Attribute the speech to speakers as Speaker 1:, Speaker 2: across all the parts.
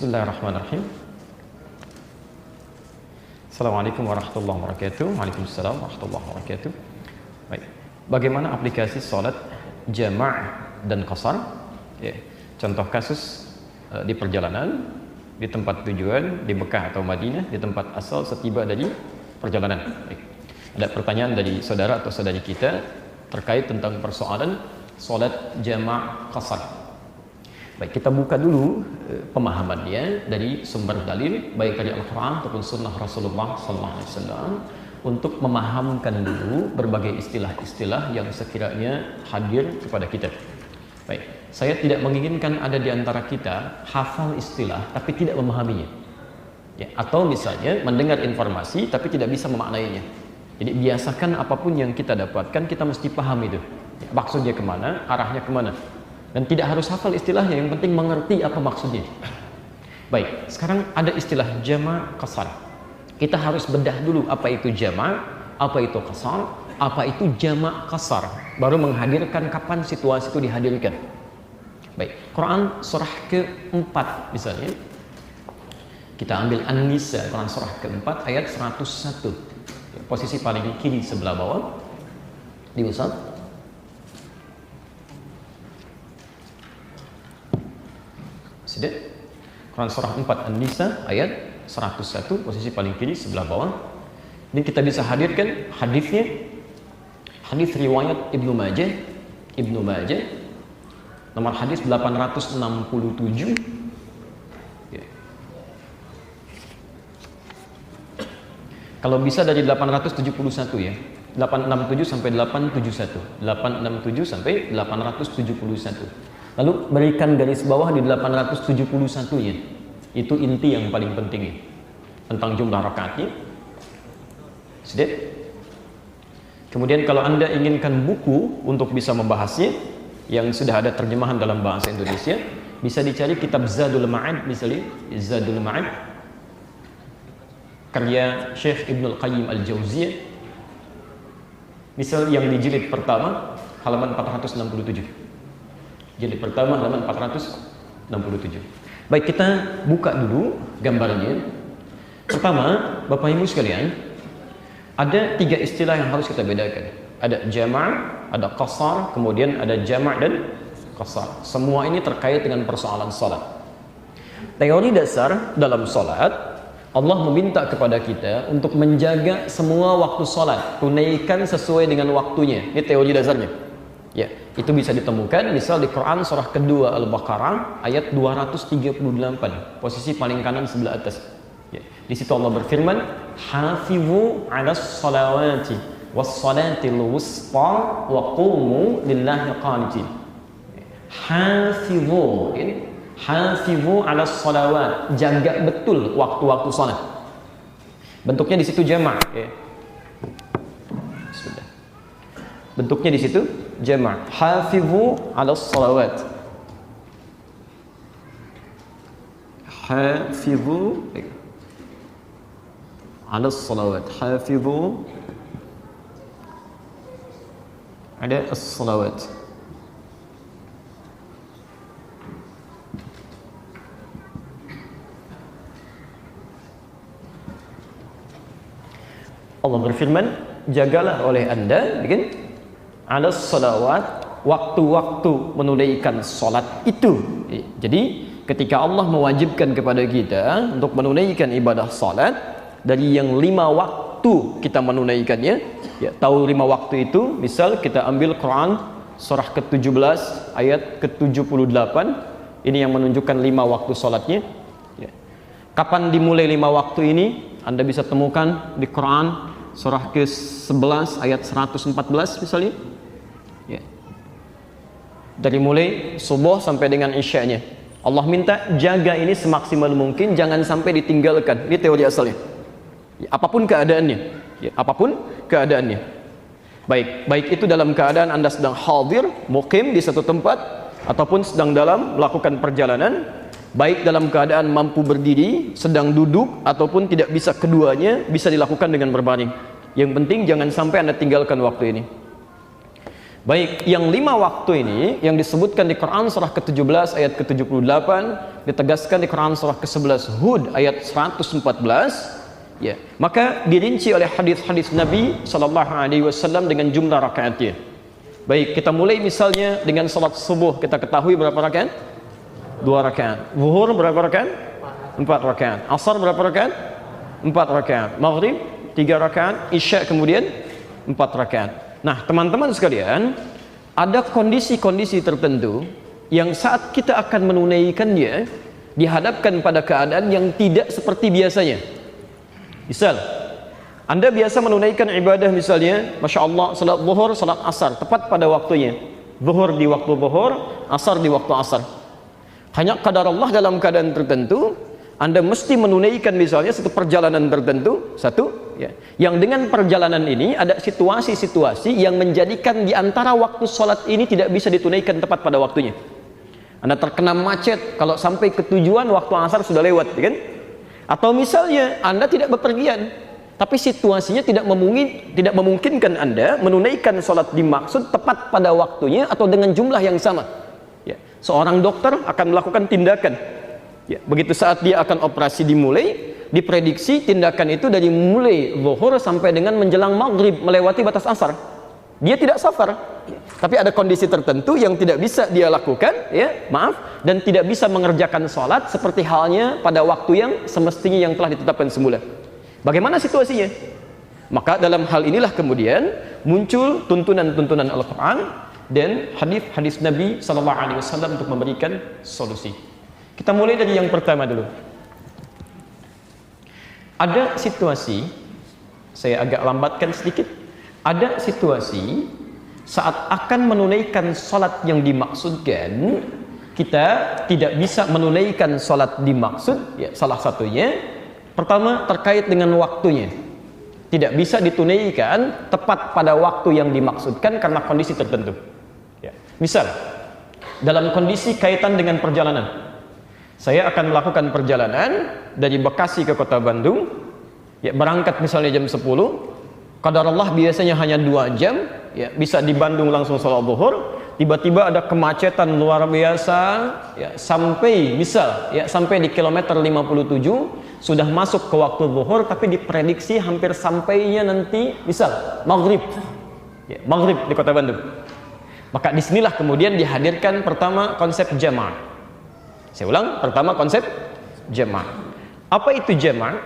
Speaker 1: Bismillahirrahmanirrahim. Assalamualaikum warahmatullahi wabarakatuh. Waalaikumsalam warahmatullahi wabarakatuh. Baik. Bagaimana aplikasi salat jama' dan qasar? Ya. Contoh kasus di perjalanan, di tempat tujuan, di Mekah atau Madinah, di tempat asal setiba dari perjalanan. Baik. Ada pertanyaan dari saudara atau saudari kita terkait tentang persoalan salat jama' qasar. Baik, kita buka dulu pemahamannya dari sumber dalil baik dari Al-Quran ataupun Sunnah Rasulullah SAW untuk memahamkan dulu berbagai istilah-istilah yang sekiranya hadir kepada kita. Baik, saya tidak menginginkan ada di antara kita hafal istilah tapi tidak memahaminya, ya, atau misalnya mendengar informasi tapi tidak bisa memaknainya. Jadi biasakan apapun yang kita dapatkan kita mesti paham itu, ya, maksudnya kemana, arahnya kemana. Dan tidak harus hafal istilahnya, yang penting mengerti apa maksudnya. Baik, sekarang ada istilah jama' qasar. Kita harus bedah dulu apa itu jama', apa itu qasar, apa itu jama' qasar. Baru menghadirkan kapan situasi itu dihadirkan. Baik, Quran surah ke-4 misalnya. Kita ambil An-Nisa, Quran surah ke-4 ayat 101. Posisi paling kiri sebelah bawah. Diusap. Sudah? Quran surah 4 An-Nisa ayat 101 posisi paling kiri sebelah bawah. Ini kita bisa hadirkan hadisnya. Hadis riwayat Ibnu Majah nomor hadis 867. Ya. Kalau bisa dari 871 ya. 867 sampai 871. 867 sampai 871. Lalu berikan garis bawah di 871-nya. Itu inti yang paling penting tentang jumlah rakaatnya. Sudah? Kemudian kalau Anda inginkan buku untuk bisa membahasnya yang sudah ada terjemahan dalam bahasa Indonesia, bisa dicari kitab Zadul Ma'ad misalnya, Zadul Ma'ad karya Syekh Ibnul Qayyim Al-Jauziyah. Misal yang di jilid pertama halaman 467. Jilid pertama halaman 467. Baik, kita buka dulu gambarnya. Pertama, Bapak Ibu sekalian, ada 3 istilah yang harus kita bedakan. Ada jama', ada qasar, kemudian ada jama' dan qasar. Semua ini terkait dengan persoalan salat. Teori dasar dalam salat, Allah meminta kepada kita untuk menjaga semua waktu salat, tunaikan sesuai dengan waktunya. Ini teori dasarnya. Ya, itu bisa ditemukan misal di Quran surah kedua Al-Baqarah ayat 238, posisi paling kanan sebelah atas. Ya, di situ Allah berfirman, "Hafizu 'alas salawati was salatil wusta wa qumu lillahi qanitin." Hafizu, ini hafizu 'alas salawat, jaga betul waktu-waktu salat. Bentuknya di situ jama', ya. Sudah. Bentuknya di situ jama'. Hafizu 'alas salawat. Hafizu 'alas salawat. Hafizu ada as-salawat. Allah berfirman, jagalah oleh Anda, kan? Alas salawat, waktu-waktu menunaikan salat itu. Jadi ketika Allah mewajibkan kepada kita untuk menunaikan ibadah salat, dari yang 5 waktu kita menunaikannya, ya, tahu 5 waktu itu, misal kita ambil Quran surah ke-17 ayat ke-78, ini yang menunjukkan 5 waktu salatnya, ya. Kapan dimulai 5 waktu ini? Anda bisa temukan di Quran surah ke-11 ayat 114 misalnya. Ya. Dari mulai subuh sampai dengan isya'nya. Allah minta jaga ini semaksimal mungkin, jangan sampai ditinggalkan. Ini teori asalnya. Ya, apapun keadaannya. Ya, apapun keadaannya. Baik itu dalam keadaan Anda sedang hadir, muqim di satu tempat, ataupun sedang dalam melakukan perjalanan, baik dalam keadaan mampu berdiri, sedang duduk, ataupun tidak bisa keduanya, bisa dilakukan dengan berbaring. Yang penting jangan sampai Anda tinggalkan waktu ini. Baik, yang 5 waktu ini yang disebutkan di Quran surah ke-17 ayat ke-78, ditegaskan di Quran surah ke-11 Hud ayat 114, ya. Maka dirinci oleh hadis-hadis Nabi sallallahu alaihi wasallam dengan jumlah rakaatnya. Baik, kita mulai misalnya dengan salat subuh, kita ketahui berapa rakaat? 2 rakaat. Zuhur berapa rakaat? 4 rakaat. Asar berapa rakaat? 4 rakaat. Maghrib 3 rakaat. Isya kemudian 4 rakaat. Nah, teman-teman sekalian, ada kondisi-kondisi tertentu yang saat kita akan menunaikannya dihadapkan pada keadaan yang tidak seperti biasanya. Misal, Anda biasa menunaikan ibadah misalnya, Masya Allah, salat zuhur, salat asar, tepat pada waktunya. Zuhur di waktu zuhur, asar di waktu asar. Hanya qadar Allah dalam keadaan tertentu, Anda mesti menunaikan misalnya satu perjalanan tertentu, ya, yang dengan perjalanan ini ada situasi-situasi yang menjadikan di antara waktu sholat ini tidak bisa ditunaikan tepat pada waktunya. Anda terkena macet, kalau sampai ke tujuan waktu asar sudah lewat, kan? Atau misalnya Anda tidak bepergian, tapi situasinya tidak memungkinkan Anda menunaikan sholat dimaksud tepat pada waktunya atau dengan jumlah yang sama. Ya, seorang dokter akan melakukan tindakan. Ya, begitu saat dia akan operasi dimulai, diprediksi tindakan itu dari mulai zuhur sampai dengan menjelang maghrib melewati batas asar. Dia tidak safar, tapi ada kondisi tertentu yang tidak bisa dia lakukan, ya, maaf, dan tidak bisa mengerjakan sholat seperti halnya pada waktu yang semestinya yang telah ditetapkan semula. Bagaimana situasinya? Maka dalam hal inilah kemudian muncul tuntunan-tuntunan Al-Quran dan hadis-hadis Nabi SAW untuk memberikan solusi. Kita mulai dari yang pertama dulu. Ada situasi, saya agak lambatkan sedikit. Ada situasi saat akan menunaikan sholat yang dimaksudkan, kita tidak bisa menunaikan sholat dimaksud, ya, salah satunya pertama terkait dengan waktunya. Tidak bisa ditunaikan tepat pada waktu yang dimaksudkan karena kondisi tertentu. Ya. Misal, dalam kondisi kaitan dengan perjalanan. Saya akan melakukan perjalanan dari Bekasi ke kota Bandung, ya, berangkat misalnya jam 10, qadar Allah biasanya hanya 2 jam, ya, bisa di Bandung langsung sholat zuhur, tiba-tiba ada kemacetan luar biasa, ya, sampai misal, ya, sampai di kilometer 57 sudah masuk ke waktu zuhur, tapi diprediksi hampir sampainya nanti misal maghrib, ya, maghrib di kota Bandung. Maka disinilah kemudian dihadirkan pertama konsep jamaah. Saya ulang, pertama konsep jamaah. Apa itu jamaah?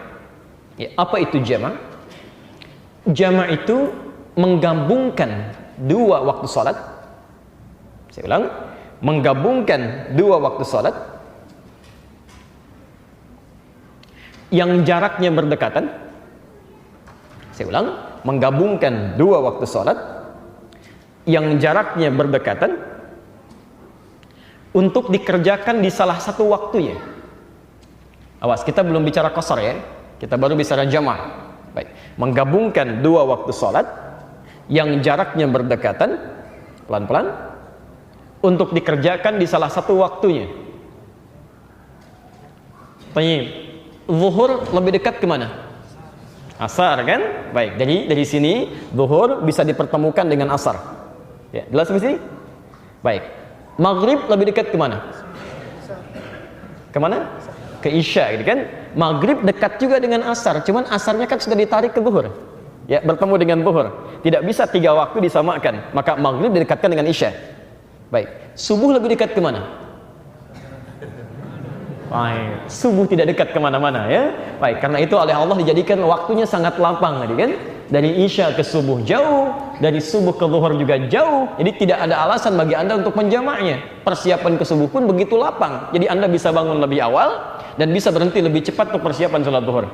Speaker 1: Ya, apa itu jamaah? Jamaah itu menggabungkan 2 waktu salat. Saya ulang, menggabungkan 2 waktu salat yang jaraknya berdekatan. Saya ulang, menggabungkan 2 waktu salat yang jaraknya berdekatan untuk dikerjakan di salah satu waktunya. Awas, kita belum bicara qasar, ya. Kita baru bicara jamaah. Baik, menggabungkan 2 waktu salat yang jaraknya berdekatan, pelan-pelan, untuk dikerjakan di salah satu waktunya. Tanya, zuhur lebih dekat kemana? Asar, kan? Baik, jadi dari sini zuhur bisa dipertemukan dengan asar. Ya, jelas di sini? Baik. Maghrib lebih dekat kemana? Kemana? Ke isya, gitu kan? Maghrib dekat juga dengan asar, cuman asarnya kan sudah ditarik ke zuhur, ya, bertemu dengan zuhur. Tidak bisa 3 waktu disamakan, maka maghrib didekatkan dengan isya. Baik, subuh lebih dekat kemana? Baik, subuh tidak dekat kemana-mana, ya. Baik, karena itu oleh Allah dijadikan waktunya sangat lapang, gitu kan? Dari isya ke subuh jauh, dari subuh ke zuhur juga jauh, jadi tidak ada alasan bagi Anda untuk menjamaknya. Persiapan ke subuh pun begitu lapang, jadi Anda bisa bangun lebih awal dan bisa berhenti lebih cepat untuk persiapan sholat zuhur.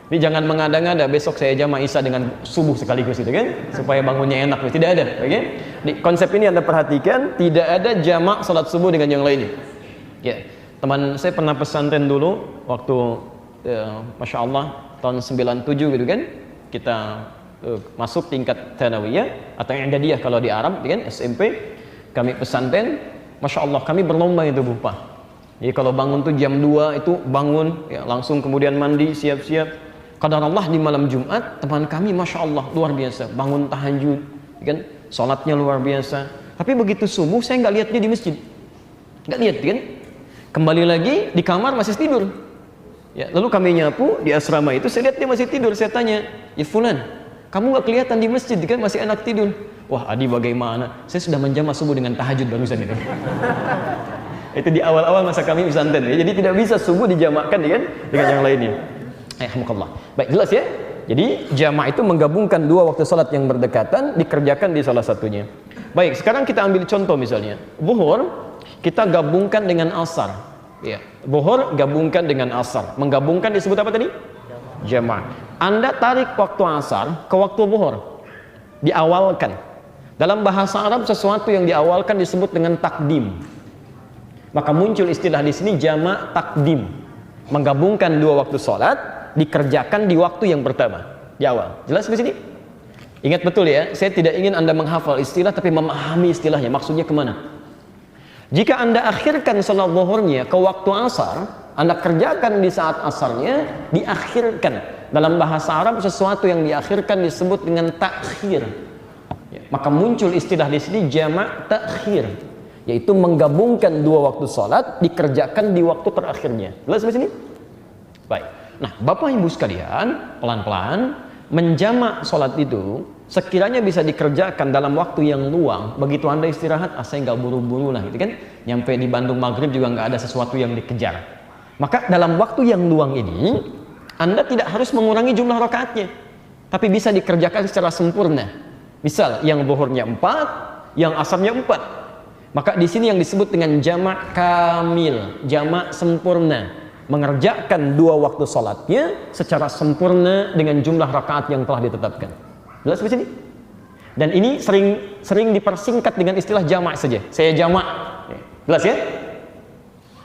Speaker 1: Jadi jangan mengada-ngada besok saya jamak isya dengan subuh sekaligus, gitu kan, supaya bangunnya enak. Tidak ada, oke? Di konsep ini Anda perhatikan, tidak ada jamak sholat subuh dengan yang lainnya. Ya, teman saya pernah pesantren dulu waktu Masya Allah tahun 97, gitu kan, kita masuk tingkat tsanawiyah atau yang idadiyah kalau di Arab, kan, SMP. Kami pesantren, Masya Allah, kami berlomba itu, Bu, Pak. Jadi kalau bangun tuh jam 2 itu bangun, ya, langsung kemudian mandi, siap-siap. Qadar Allah di malam Jumat, teman kami Masya Allah luar biasa, bangun tahajud, kan, sholatnya luar biasa. Tapi begitu subuh saya nggak lihat dia di masjid, nggak lihat kan? Kembali lagi di kamar masih tidur. Ya, lalu kami nyapu di asrama itu, saya lihat dia masih tidur. Saya tanya, ya Fulan, kamu nggak kelihatan di masjid kan, masih enak tidur. Wah Adi bagaimana? Saya sudah menjamah subuh dengan tahajud barusan itu. Itu di awal-awal masa kami pesantren ya. Jadi tidak bisa subuh dijamakkan dengan yang lainnya. Alhamdulillah. Baik, jelas ya. Jadi jamak itu menggabungkan dua waktu salat yang berdekatan, dikerjakan di salah satunya. Baik, sekarang kita ambil contoh misalnya. Zuhur kita gabungkan dengan asar. Ya, zuhur gabungkan dengan asar. Menggabungkan disebut apa tadi? Jamak. Anda tarik waktu asar ke waktu zuhur. Diawalkan. Dalam bahasa Arab sesuatu yang diawalkan disebut dengan takdim. Maka muncul istilah di sini jamak takdim. Menggabungkan dua waktu salat dikerjakan di waktu yang pertama, di awal. Jelas di sini? Ingat betul ya, saya tidak ingin Anda menghafal istilah tapi memahami istilahnya, maksudnya kemana. Jika Anda akhirkan salat zuhurnya ke waktu asar, Anda kerjakan di saat asarnya, diakhirkan. Dalam bahasa Arab sesuatu yang diakhirkan disebut dengan takhir. Ya, maka muncul istilah di sini jamak takhir, yaitu menggabungkan dua waktu salat dikerjakan di waktu terakhirnya. Jelas di sini? Baik. Nah, Bapak Ibu sekalian, pelan-pelan menjamak sholat itu sekiranya bisa dikerjakan dalam waktu yang luang. Begitu Anda istirahat, saya nggak buru-buru lah gitu kan. Nyampe di Bandung maghrib juga nggak ada sesuatu yang dikejar. Maka dalam waktu yang luang ini Anda tidak harus mengurangi jumlah rakaatnya, tapi bisa dikerjakan secara sempurna. Misal yang zuhurnya 4, yang asarnya 4. Maka di sini yang disebut dengan jamak kamil, jamak sempurna. Mengerjakan dua waktu salatnya secara sempurna dengan jumlah rakaat yang telah ditetapkan. Jelas di sini? Dan ini sering dipersingkat dengan istilah jamak saja. Saya jamak. Jelas ya?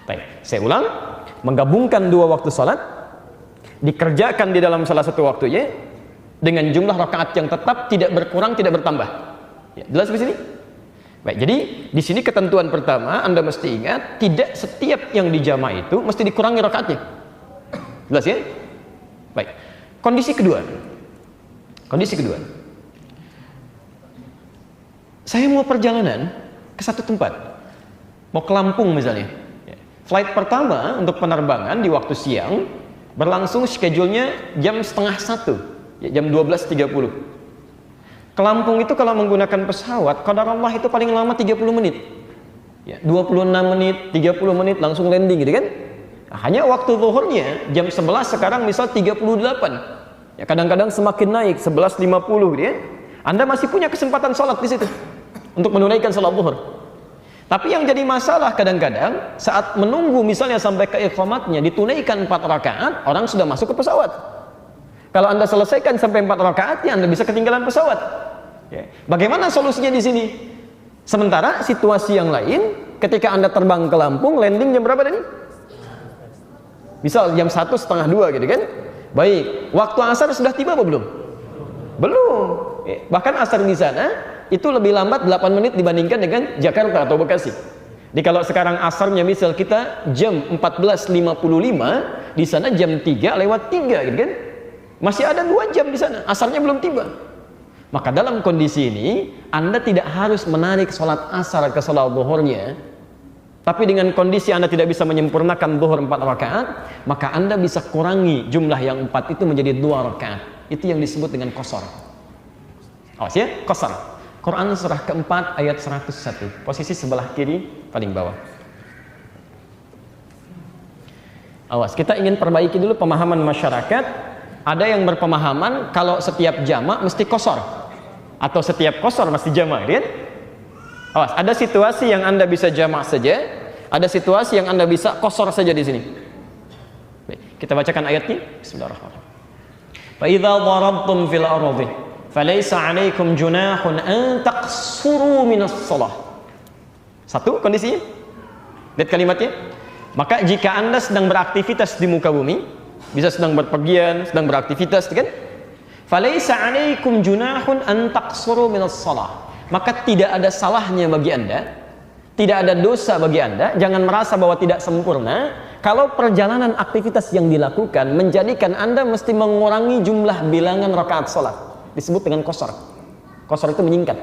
Speaker 1: Baik, saya ulang. Menggabungkan dua waktu salat dikerjakan di dalam salah satu waktunya dengan jumlah rakaat yang tetap, tidak berkurang, tidak bertambah. Ya, jelas di sini? Baik, jadi di sini ketentuan pertama Anda mesti ingat, tidak setiap yang dijamak itu mesti dikurangi rakaatnya. Jelas ya? Baik. Kondisi kedua. Saya mau perjalanan ke satu tempat. Mau ke Lampung misalnya. Flight pertama untuk penerbangan di waktu siang berlangsung schedule-nya jam setengah 1, ya, jam 12.30. Ke Lampung itu kalau menggunakan pesawat, qadarullah itu paling lama 30 menit. Ya, 26 menit, 30 menit langsung landing gitu kan. Nah, hanya waktu zuhurnya jam 11 sekarang misal 38. Ya, kadang-kadang semakin naik 11.50 gitu ya. Anda masih punya kesempatan sholat di situ untuk menunaikan sholat zuhur. Tapi yang jadi masalah kadang-kadang saat menunggu misalnya sampai ke iqamatnya ditunaikan 4 rakaat, orang sudah masuk ke pesawat. Kalau Anda selesaikan sampai 4 rakaatnya, Anda bisa ketinggalan pesawat. Ya. Bagaimana solusinya di sini? Sementara situasi yang lain, ketika Anda terbang ke Lampung, landing jam berapa tadi? Misal jam 1:30 gitu kan? Baik, waktu asar sudah tiba apa belum? Belum. Ya. Bahkan asar di sana itu lebih lambat 8 menit dibandingkan dengan Jakarta atau Bekasi. Jadi kalau sekarang asarnya misal kita jam 14.55, di sana jam 3:03 gitu kan? Masih ada 2 jam di sana, asarnya belum tiba. Maka dalam kondisi ini Anda tidak harus menarik sholat asar ke sholat zuhurnya. Tapi dengan kondisi Anda tidak bisa menyempurnakan zuhur 4 rakaat, maka Anda bisa kurangi jumlah yang 4 itu menjadi 2 rakaat. Itu yang disebut dengan qasar. Awas ya, qasar. Quran surah keempat ayat 101, posisi sebelah kiri paling bawah. Awas, kita ingin perbaiki dulu pemahaman masyarakat. Ada yang berpemahaman kalau setiap jamak mesti qasar, atau setiap qasar mesti jamak, kan? Awas, ada situasi yang Anda bisa jamak saja, ada situasi yang Anda bisa qasar saja di sini. Baik, kita bacakan ayatnya. Bismillahirrahmanirrahim. Fa idza darabtum fil ardi falaysa 'alaikum junahun an taqsuru minas shalah. Satu kondisinya. Lihat kalimatnya. Maka jika Anda sedang beraktivitas di muka bumi, bisa sedang berpergian, sedang beraktivitas kan? Falaisa 'alaikum junahun an taqsuru minas shalah. Maka tidak ada salahnya bagi Anda, tidak ada dosa bagi Anda, jangan merasa bahwa tidak sempurna kalau perjalanan aktivitas yang dilakukan menjadikan Anda mesti mengurangi jumlah bilangan rakaat salat. Disebut dengan qasar. Qasar itu menyingkat.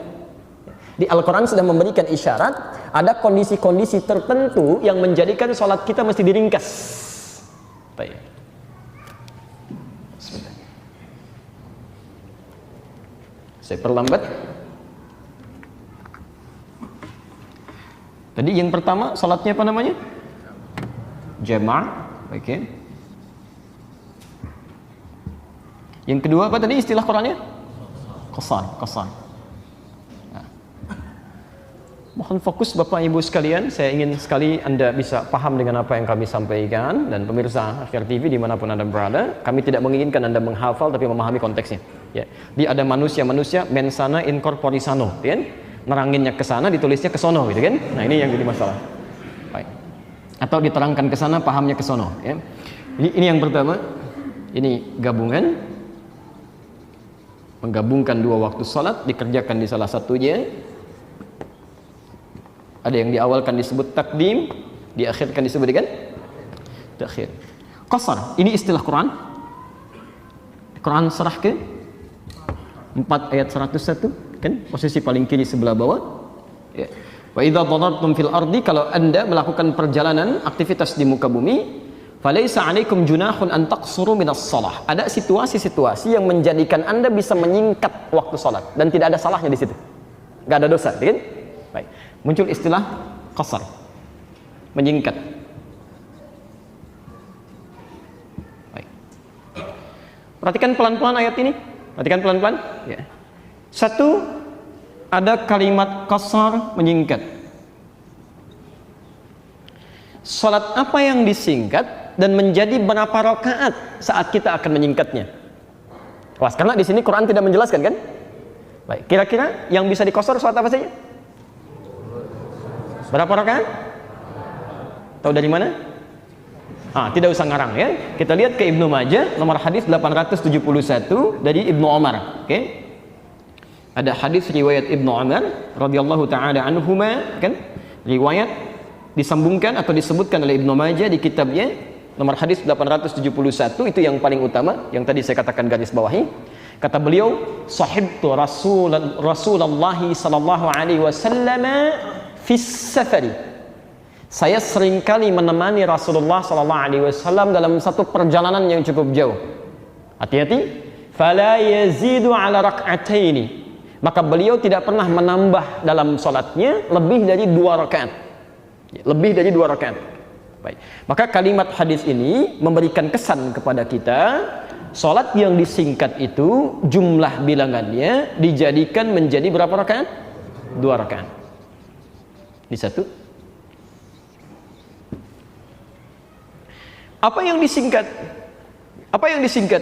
Speaker 2: Di Al-Quran sudah memberikan isyarat ada kondisi-kondisi tertentu yang menjadikan sholat kita mesti diringkas. Baik. Saya perlambat. Tadi yang pertama sholatnya apa namanya? Jama'. Oke. Yang kedua apa tadi istilah Qurannya? Qasar. Nah. Mohon fokus Bapak Ibu sekalian. Saya ingin sekali Anda bisa paham dengan apa yang kami sampaikan, dan pemirsa Akhir TV dimanapun Anda berada. Kami tidak menginginkan Anda menghafal tapi memahami konteksnya. Ya. Dia ada manusia mensana in corpore sano, kan? Neranginnya ke sana, ditulisnya ke sono, gitu kan? Nah, ini yang jadi masalah. Baik. Atau diterangkan ke sana, pahamnya ke sono, ya. Ini yang pertama. Ini gabungan. Menggabungkan dua waktu salat dikerjakan di salah satunya. Ada yang diawalkan disebut takdim, diakhirkan disebut dengan takhir. Qasar, ini istilah Quran. Quran surah ke 4 ayat 101, kan? Posisi paling kiri sebelah bawah. Ya. Wa idza darabtum fil ardi, kalau Anda melakukan perjalanan aktivitas di muka bumi, falaisa 'alaikum junahun an taqsuru minas shalah. Ada situasi-situasi yang menjadikan Anda bisa menyingkat waktu salat dan tidak ada salahnya di situ. Enggak ada dosa, kan? Baik. Muncul istilah qasar. Menyingkat. Baik. Perhatikan pelan-pelan ayat ini. Perhatikan pelan-pelan. Ya. Satu, ada kalimat qasar, menyingkat. Salat apa yang disingkat dan menjadi berapa rakaat saat kita akan menyingkatnya? Was, karena di sini Quran tidak menjelaskan, kan? Baik, kira-kira yang bisa dikosor salat apa saja? Berapa rakaat? Tahu dari mana? Tidak usah ngarang, ya. Kita lihat ke Ibnu Majah nomor hadis 871 dari Ibnu Umar. Oke. Ada hadis riwayat Ibnu Umar radhiyallahu taala anhuma, kan? Riwayat disambungkan atau disebutkan oleh Ibnu Majah di kitabnya nomor hadis 871, itu yang paling utama yang tadi saya katakan garis bawahi. Kata beliau, sahibtu Rasulullah sallallahu alaihi wasallam fis safari. Saya seringkali menemani Rasulullah sallallahu alaihi wasallam dalam satu perjalanan yang cukup jauh. Hati-hati, fala yazidu ala rak'ataini. Maka beliau tidak pernah menambah dalam salatnya lebih dari 2 rakaat. Lebih dari 2 rakaat. Baik. Maka kalimat hadis ini memberikan kesan kepada kita, salat yang disingkat itu jumlah bilangannya dijadikan menjadi berapa rakaat? 2 rakaat. Ini satu. Apa yang disingkat? Apa yang disingkat?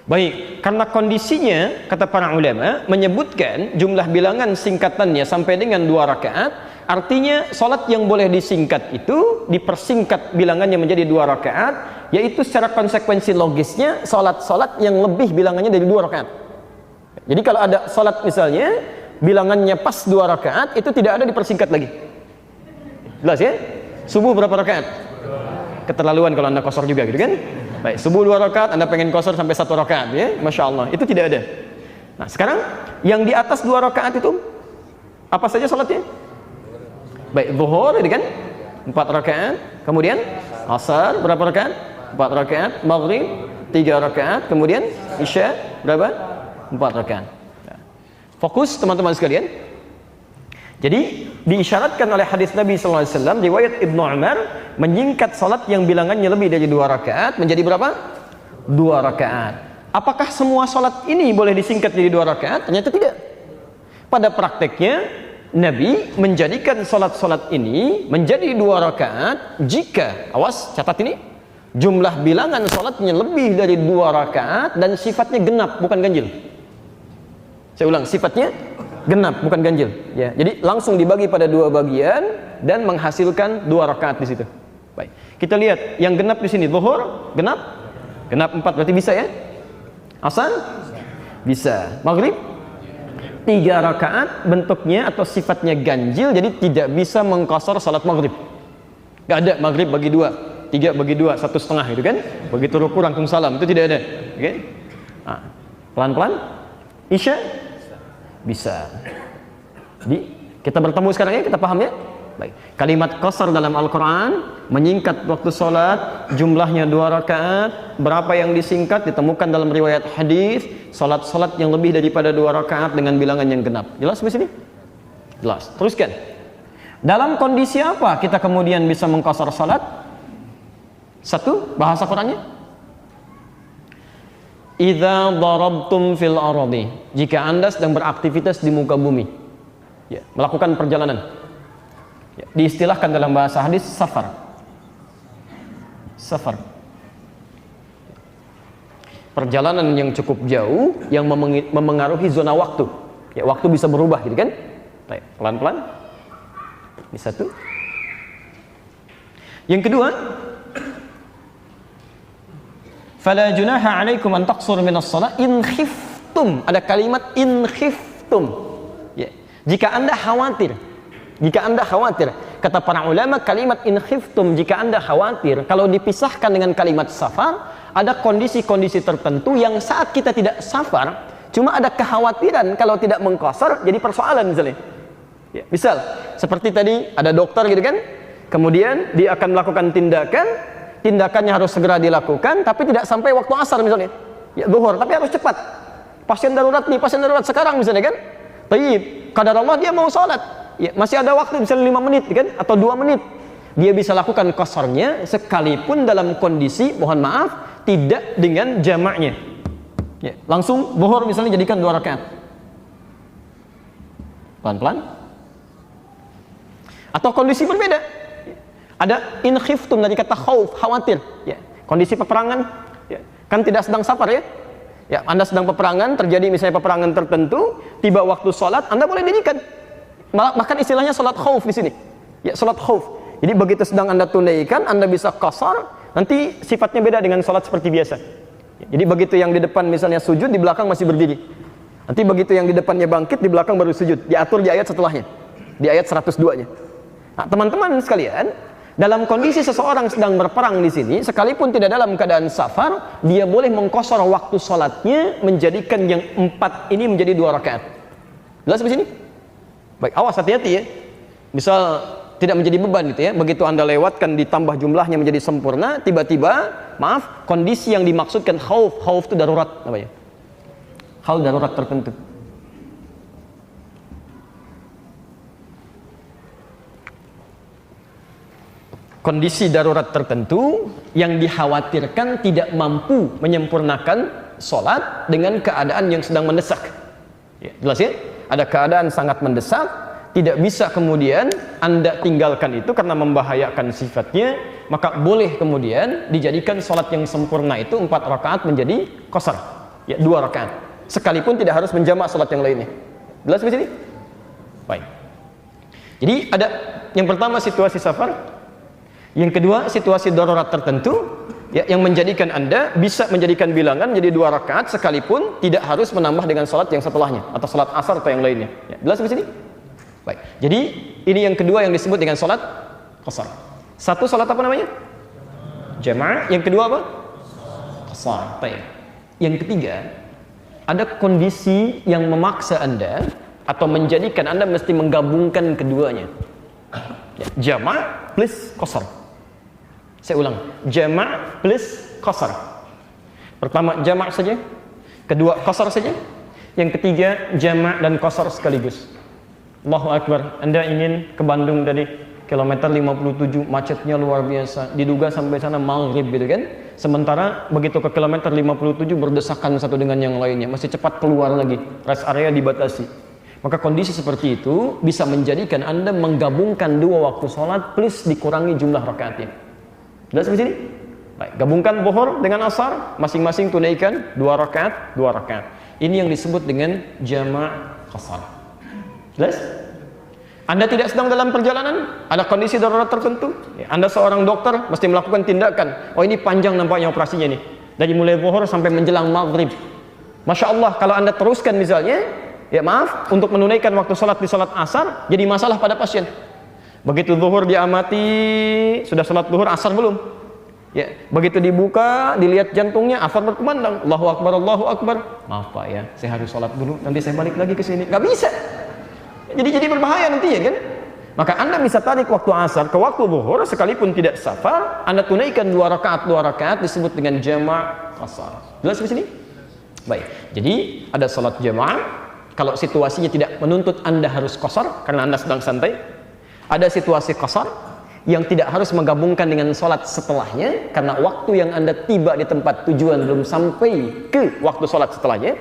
Speaker 2: Baik, karena kondisinya, kata para ulama, menyebutkan jumlah bilangan singkatannya sampai dengan 2 rakaat, artinya salat yang boleh disingkat itu dipersingkat bilangannya menjadi 2 rakaat, yaitu secara konsekuensi logisnya salat-salat yang lebih bilangannya dari 2 rakaat. Jadi kalau ada salat misalnya bilangannya pas 2 rakaat, itu tidak ada dipersingkat lagi. Jelas, ya? Subuh berapa rakaat? Keterlaluan kalau Anda kosor juga, gitu kan? Baik, subuh 2 rakaat, Anda pengen kosor sampai 1 rakaat, ya? Masya Allah, itu tidak ada. Nah, sekarang yang di atas 2 rakaat itu apa saja salatnya? Baik, zuhur, ini kan? 4 rakaat. Kemudian asar berapa rakaat? 4 rakaat. Maghrib 3 rakaat. Kemudian isya berapa? 4 rakaat. Fokus teman-teman sekalian. Jadi diisyaratkan oleh hadis Nabi sallallahu alaihi wasallam riwayat Ibnu Umar menyingkat salat yang bilangannya lebih dari 2 rakaat menjadi berapa? 2 rakaat. Apakah semua salat ini boleh disingkat jadi 2 rakaat? Ternyata tidak. Pada prakteknya Nabi menjadikan salat-salat ini menjadi 2 rakaat jika, awas catat ini, jumlah bilangan salatnya lebih dari 2 rakaat dan sifatnya genap bukan ganjil. Saya ulang, sifatnya genap bukan ganjil, ya. Jadi langsung dibagi pada 2 bagian dan menghasilkan 2 rakaat di situ. Baik. Kita lihat yang genap di sini, zuhur genap 4 berarti bisa, ya. Asar bisa. Maghrib 3 rakaat bentuknya atau sifatnya ganjil, jadi tidak bisa mengqasar salat maghrib. Gak ada maghrib bagi 2, 3 bagi 2, 1,5 itu kan. Begitu ruku langsung salam, itu tidak ada. Oke. Nah, pelan-pelan. Isya bisa. Jadi kita bertemu sekarang ya, kita paham ya? Baik. Kalimat qasar dalam Al-Quran menyingkat waktu sholat, jumlahnya 2 rakaat. Berapa yang disingkat ditemukan dalam riwayat hadis. Sholat-sholat yang lebih daripada 2 rakaat dengan bilangan yang genap. Jelas di sini? Jelas. Teruskan. Dalam kondisi apa kita kemudian bisa mengqasar sholat? Satu, bahasa Qurannya. Idza darabtum fil ardi. Jika Anda sedang beraktivitas di muka bumi, ya, melakukan perjalanan, ya, diistilahkan dalam bahasa hadis safar. Safar. Perjalanan yang cukup jauh yang memengaruhi zona waktu. Ya, waktu bisa berubah gitu kan? Baik, pelan-pelan. Ini satu. Yang kedua, fala junaha 'alaikum an taqsuru minas shalah in khiftum. Ada kalimat in khiftum. Ya. Jika Anda khawatir. Jika Anda khawatir, kata para ulama kalimat in khiftum, jika Anda khawatir, kalau dipisahkan dengan kalimat safar, ada kondisi-kondisi tertentu yang saat kita tidak safar, cuma ada kekhawatiran kalau tidak mengqasar jadi persoalan misalnya. Ya, misal seperti tadi ada dokter gitu kan, kemudian dia akan melakukan tindakannya harus segera dilakukan, tapi tidak sampai waktu asar misalnya, ya zuhur, tapi harus cepat. Pasien darurat nih, pasien darurat sekarang misalnya kan, tayyib, qadar Allah dia mau sholat, ya masih ada waktu misalnya 5 menit kan, atau 2 menit, dia bisa lakukan qasarnya sekalipun dalam kondisi, mohon maaf, tidak dengan jamaknya. Ya, langsung zuhur misalnya jadikan 2 rakaat. Pelan-pelan. Atau kondisi berbeda. Ada in khiftum dari kata khauf, khawatir. Ya, kondisi peperangan, ya, kan tidak sedang safar ya. Ya, Anda sedang peperangan, terjadi misalnya peperangan tertentu, tiba waktu sholat, Anda boleh dirikan. Bahkan istilahnya sholat khauf di sini. Ya, sholat khauf. Jadi begitu sedang Anda tunaikan, Anda bisa qasar, nanti sifatnya beda dengan sholat seperti biasa. Ya, jadi begitu yang di depan misalnya sujud, di belakang masih berdiri. Nanti begitu yang di depannya bangkit, di belakang baru sujud. Diatur di ayat setelahnya. Di ayat 102-nya. Nah, teman-teman sekalian, dalam kondisi seseorang sedang berperang di sini, sekalipun tidak dalam keadaan safar, dia boleh mengqasar waktu sholatnya, menjadikan yang 4 ini menjadi 2 rakaat. Jelas di sini? Baik, awas hati-hati ya. Misal tidak menjadi beban gitu ya. Begitu Anda lewatkan ditambah jumlahnya menjadi sempurna, tiba-tiba, maaf, kondisi yang dimaksudkan khauf itu darurat namanya. Hal darurat tertentu. Kondisi darurat tertentu yang dikhawatirkan tidak mampu menyempurnakan sholat dengan keadaan yang sedang mendesak. Ya, jelas ya? Ada keadaan sangat mendesak, tidak bisa kemudian Anda tinggalkan itu karena membahayakan sifatnya, maka boleh kemudian dijadikan sholat yang sempurna itu 4 rakaat menjadi qasar. Ya, 2 rakaat. Sekalipun tidak harus menjamak sholat yang lainnya. Jelas di sini? Baik. Jadi ada yang pertama situasi safar. Yang kedua, situasi darurat tertentu ya, yang menjadikan Anda bisa menjadikan bilangan jadi 2 rakaat sekalipun tidak harus menambah dengan sholat yang setelahnya atau sholat asar atau yang lainnya. Ya, jelas di sini? Baik. Jadi ini yang kedua yang disebut dengan sholat qasar. Satu sholat apa namanya? Jamaah. Yang kedua apa? Qasar. Baik. Yang ketiga, ada kondisi yang memaksa Anda atau menjadikan Anda mesti menggabungkan keduanya. Ya, jamaah plus qasar. Saya ulang, jama' plus qasar. Pertama jama' saja, kedua qasar saja, yang ketiga jama' dan qasar sekaligus. Allahu Akbar. Anda ingin ke Bandung dari kilometer 57, macetnya luar biasa, diduga sampai sana maghrib gitu kan. Sementara begitu ke kilometer 57 berdesakan satu dengan yang lainnya, masih cepat keluar lagi, rest area dibatasi. Maka kondisi seperti itu bisa menjadikan Anda menggabungkan 2 waktu sholat plus dikurangi jumlah rakaatnya. Jelas di sini? Baik, gabungkan zuhur dengan asar, masing-masing tunaikan 2 rakaat, 2 rakaat. Ini yang disebut dengan jama' qasar. Jelas? Anda tidak sedang dalam perjalanan, ada kondisi darurat tertentu. Ya, Anda seorang dokter mesti melakukan tindakan. Oh, ini panjang nampaknya operasinya nih. Dari mulai zuhur sampai menjelang maghrib. Masya Allah, kalau Anda teruskan misalnya, ya maaf, untuk menunaikan waktu sholat di sholat asar, jadi masalah pada pasien. Begitu zuhur diamati, sudah sholat zuhur, asar belum. Ya, begitu dibuka, dilihat jantungnya, asar berkumandang. Allahu Akbar, Allahu Akbar. Maaf Pak ya, saya harus sholat dulu, nanti saya balik lagi ke sini. Gak bisa. Jadi berbahaya nanti ya kan. Maka Anda bisa tarik waktu asar ke waktu zuhur sekalipun tidak safar, Anda tunaikan 2 rakaat disebut dengan jama' qasar. Jelas di sini? Baik. Jadi ada salat jamaah kalau situasinya tidak menuntut Anda harus qasar karena Anda sedang santai. Ada situasi qasar yang tidak harus menggabungkan dengan salat setelahnya karena waktu yang Anda tiba di tempat tujuan belum sampai ke waktu salat setelahnya.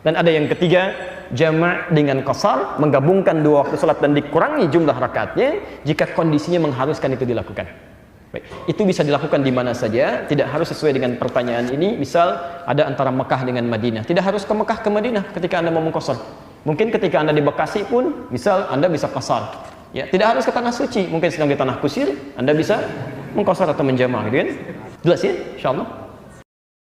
Speaker 2: Dan ada yang ketiga, jama' dengan qasar, menggabungkan 2 waktu salat dan dikurangi jumlah rakaatnya jika kondisinya mengharuskan itu dilakukan. Baik, itu bisa dilakukan di mana saja, tidak harus sesuai dengan pertanyaan ini. Misal ada antara Mekah dengan Madinah, tidak harus ke Mekah ke Madinah ketika Anda mau mengqasar. Mungkin ketika Anda di Bekasi pun, misal Anda bisa qasar. Ya, tidak harus ke tanah suci, mungkin sedang di tanah kusir, Anda bisa mengqasar atau menjama' gitu kan? Jelas ya? Insyaallah.